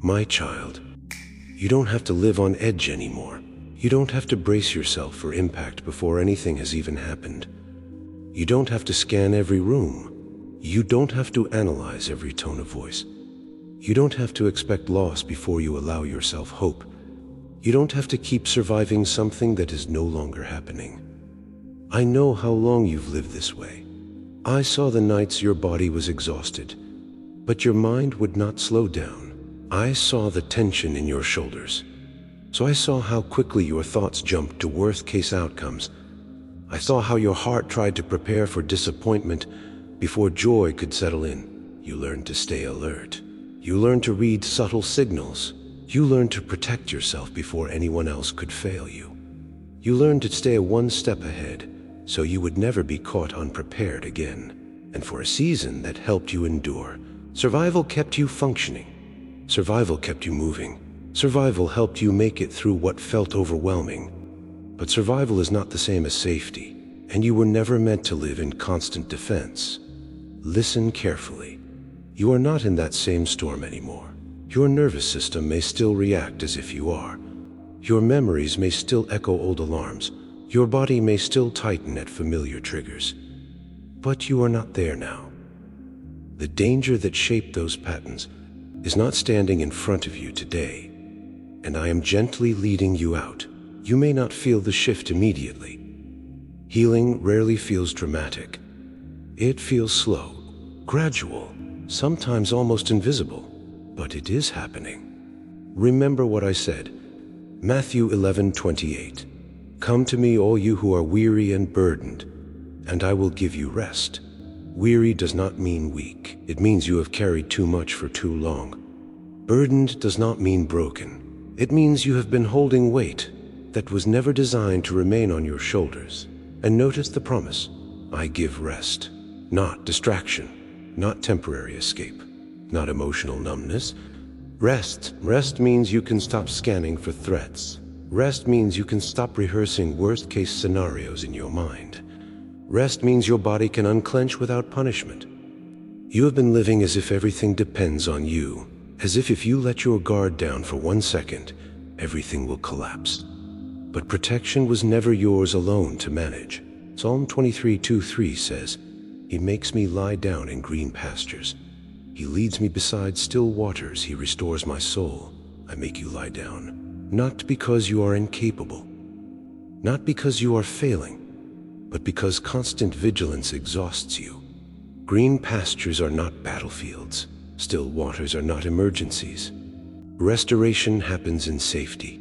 My child, you don't have to live on edge anymore. You don't have to brace yourself for impact before anything has even happened. You don't have to scan every room. You don't have to analyze every tone of voice. You don't have to expect loss before you allow yourself hope. You don't have to keep surviving something that is no longer happening. I know how long you've lived this way. I saw the nights your body was exhausted, but your mind would not slow down. I saw the tension in your shoulders. So I saw how quickly your thoughts jumped to worst-case outcomes. I saw how your heart tried to prepare for disappointment before joy could settle in. You learned to stay alert. You learned to read subtle signals. You learned to protect yourself before anyone else could fail you. You learned to stay one step ahead, so you would never be caught unprepared again. And for a season that helped you endure. Survival kept you functioning. Survival kept you moving. Survival helped you make it through what felt overwhelming. But survival is not the same as safety, and you were never meant to live in constant defense. Listen carefully. You are not in that same storm anymore. Your nervous system may still react as if you are. Your memories may still echo old alarms. Your body may still tighten at familiar triggers. But you are not there now. The danger that shaped those patterns is not standing in front of you today, and I am gently leading you out. You may not feel the shift immediately. Healing rarely feels dramatic. It feels slow, gradual, sometimes almost invisible, but it is happening. Remember what I said. Matthew 11:28. Come to me, all you who are weary and burdened, and I will give you rest. Weary does not mean weak. It means you have carried too much for too long. Burdened does not mean broken. It means you have been holding weight that was never designed to remain on your shoulders. And notice the promise. I give rest, not distraction, not temporary escape, not emotional numbness. Rest means you can stop scanning for threats. Rest means you can stop rehearsing worst-case scenarios in your mind. Rest means your body can unclench without punishment. You have been living as if everything depends on you, as if you let your guard down for 1 second, everything will collapse. But protection was never yours alone to manage. Psalm 23:2-3 says, He makes me lie down in green pastures. He leads me beside still waters. He restores my soul. I make you lie down. Not because you are incapable, not because you are failing, but because constant vigilance exhausts you. Green pastures are not battlefields. Still waters are not emergencies. Restoration happens in safety,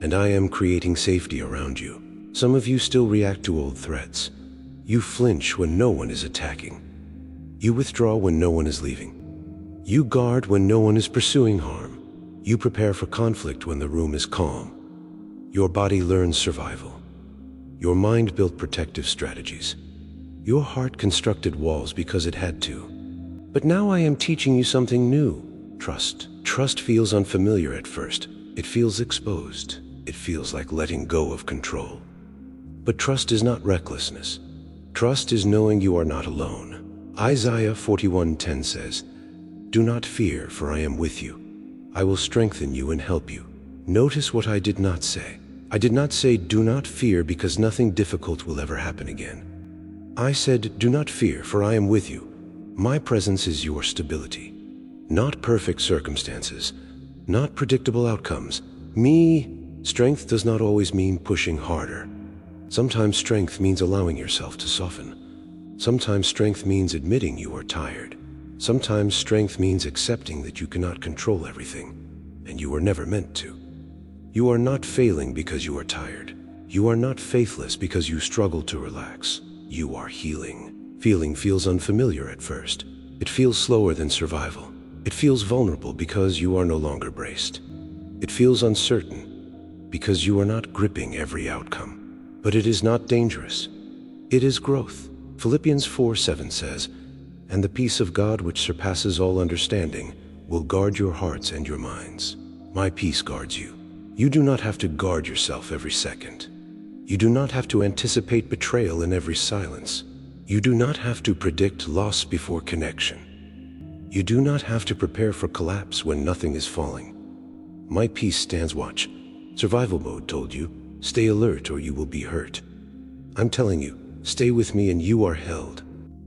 and I am creating safety around you. Some of you still react to old threats. You flinch when no one is attacking. You withdraw when no one is leaving. You guard when no one is pursuing harm. You prepare for conflict when the room is calm. Your body learns survival. Your mind built protective strategies. Your heart constructed walls because it had to. But now I am teaching you something new. Trust. Trust feels unfamiliar at first. It feels exposed. It feels like letting go of control. But trust is not recklessness. Trust is knowing you are not alone. Isaiah 41:10 says, Do not fear, for I am with you. I will strengthen you and help you. Notice what I did not say. I did not say, do not fear, because nothing difficult will ever happen again. I said, do not fear, for I am with you. My presence is your stability. Not perfect circumstances, not predictable outcomes. Strength does not always mean pushing harder. Sometimes strength means allowing yourself to soften. Sometimes strength means admitting you are tired. Sometimes strength means accepting that you cannot control everything, and you were never meant to. You are not failing because you are tired. You are not faithless because you struggle to relax. You are healing. Feeling feels unfamiliar at first. It feels slower than survival. It feels vulnerable because you are no longer braced. It feels uncertain because you are not gripping every outcome. But it is not dangerous. It is growth. Philippians 4:7 says, And the peace of God, which surpasses all understanding, will guard your hearts and your minds. My peace guards you. You do not have to guard yourself every second. You do not have to anticipate betrayal in every silence. You do not have to predict loss before connection. You do not have to prepare for collapse when nothing is falling. My peace stands watch. Survival mode told you, stay alert or you will be hurt. I'm telling you, stay with me and you are held.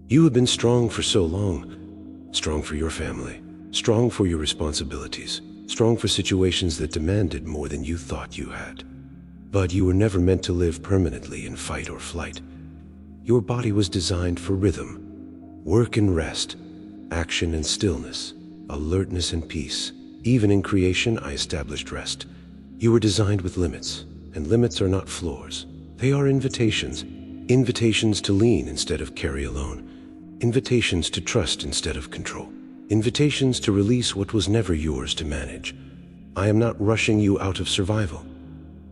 You have been strong for so long. Strong for your family. Strong for your responsibilities. Strong for situations that demanded more than you thought you had. But you were never meant to live permanently in fight or flight. Your body was designed for rhythm, work and rest, action and stillness, alertness and peace. Even in creation, I established rest. You were designed with limits, and limits are not floors. They are invitations. Invitations to lean instead of carry alone. Invitations to trust instead of control. Invitations to release what was never yours to manage. I am not rushing you out of survival.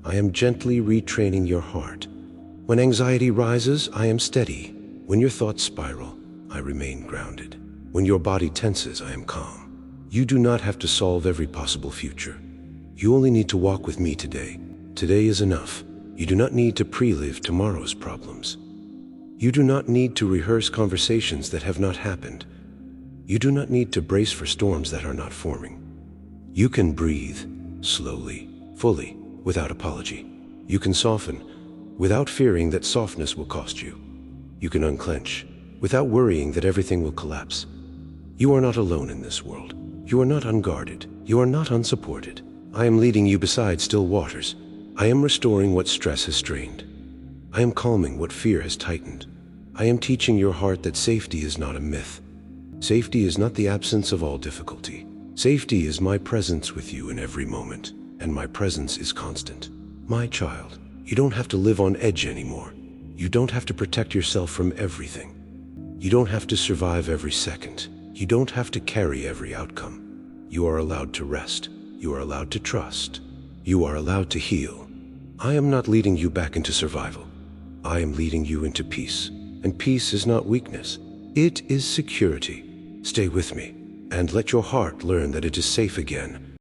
I am gently retraining your heart. When anxiety rises, I am steady. When your thoughts spiral, I remain grounded. When your body tenses, I am calm. You do not have to solve every possible future. You only need to walk with me today. Today is enough. You do not need to pre-live tomorrow's problems. You do not need to rehearse conversations that have not happened. You do not need to brace for storms that are not forming. You can breathe, slowly, fully, without apology. You can soften, without fearing that softness will cost you. You can unclench, without worrying that everything will collapse. You are not alone in this world. You are not unguarded. You are not unsupported. I am leading you beside still waters. I am restoring what stress has strained. I am calming what fear has tightened. I am teaching your heart that safety is not a myth. Safety is not the absence of all difficulty. Safety is my presence with you in every moment, and my presence is constant. My child, you don't have to live on edge anymore. You don't have to protect yourself from everything. You don't have to survive every second. You don't have to carry every outcome. You are allowed to rest. You are allowed to trust. You are allowed to heal. I am not leading you back into survival. I am leading you into peace. And peace is not weakness. It is security. Stay with me, and let your heart learn that it is safe again.